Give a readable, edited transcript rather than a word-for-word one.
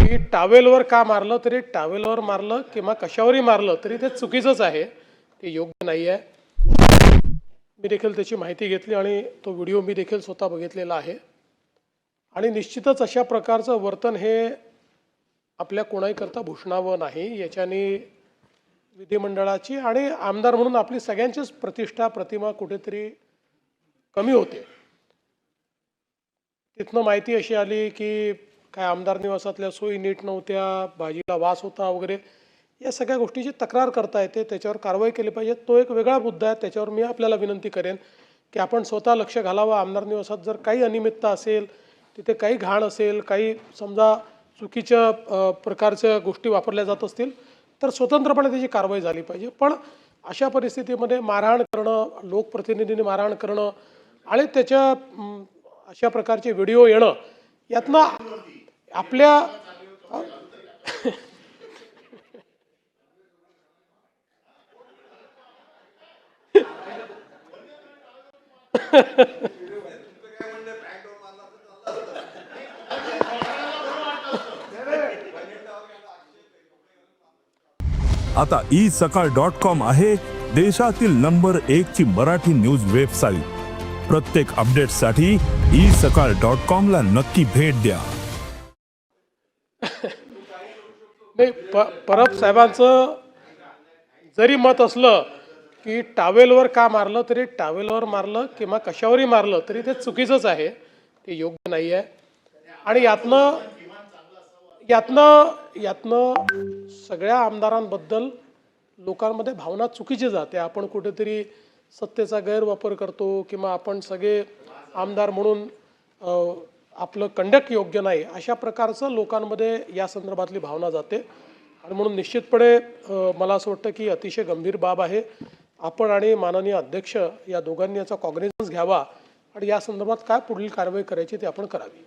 की टावेलवर का मारलं तरी टावेलवर मारलं किंवा कशावरही मारलं तरी ते चुकीचंच आहे, ते योग्य नाही आहे. मी देखील त्याची माहिती घेतली आणि तो व्हिडिओ मी देखील स्वतः बघितलेला आहे. आणि निश्चितच अशा प्रकारचं वर्तन हे आपल्या कोणाही करता भूषणावं नाही. याच्याने विधिमंडळाची आणि आमदार म्हणून आपली सगळ्यांचीच प्रतिष्ठा प्रतिमा कुठेतरी कमी होते. तिथनं माहिती अशी आली की काय आमदार निवासातल्या सोयी नीट नव्हत्या, भाजीला वास होता वगैरे, या सगळ्या गोष्टीची तक्रार करता येते, त्याच्यावर कारवाई केली पाहिजे. तो एक वेगळा मुद्दा आहे. त्याच्यावर मी आपल्याला विनंती करेन की आपण स्वतः लक्ष घालावं. आमदार निवासात जर काही अनियमितता असेल, तिथे काही घाण असेल, काही समजा चुकीच्या प्रकारच्या गोष्टी वापरल्या जात असतील तर स्वतंत्रपणे त्याची कारवाई झाली पाहिजे. पण अशा परिस्थितीमध्ये मारहाण करणं, लोकप्रतिनिधींनी मारहाण करणं आणि त्याच्या अशा प्रकारचे व्हिडिओ येणं, यातनं आपल्या आता isakal.com आहे देशातील नंबर 1 ची मराठी न्यूज वेबसाईट. प्रत्येक अपडेटसाठी isakal.com ला नक्की भेट द्या. नाही, परब साहेबांचं जरी मत असलं की टावेलवर का मारलं तरी टावेलवर मारलं किंवा कशावरही मारलं तरी ते चुकीचंच आहे, ते योग्य नाही आहे. आणि यातनं यातनं यातनं सगळ्या आमदारांबद्दल लोकांमध्ये भावना चुकीची जाते. आपण कुठेतरी सत्तेचा गैरवापर करतो किंवा आपण सगळे आमदार म्हणून आपलं कंडक्ट योग्य नाही, अशा प्रकारचं लोकांमध्ये या संदर्भातली भावना जाते. आणि म्हणून निश्चितपणे मला असं वाटतं की अतिशय गंभीर बाब आहे. आपण आणि माननीय अध्यक्ष या दोघांनी याचा कॉग्निझन्स घ्यावा आणि या संदर्भात काय पुढील कारवाई करायची ते आपण करावी.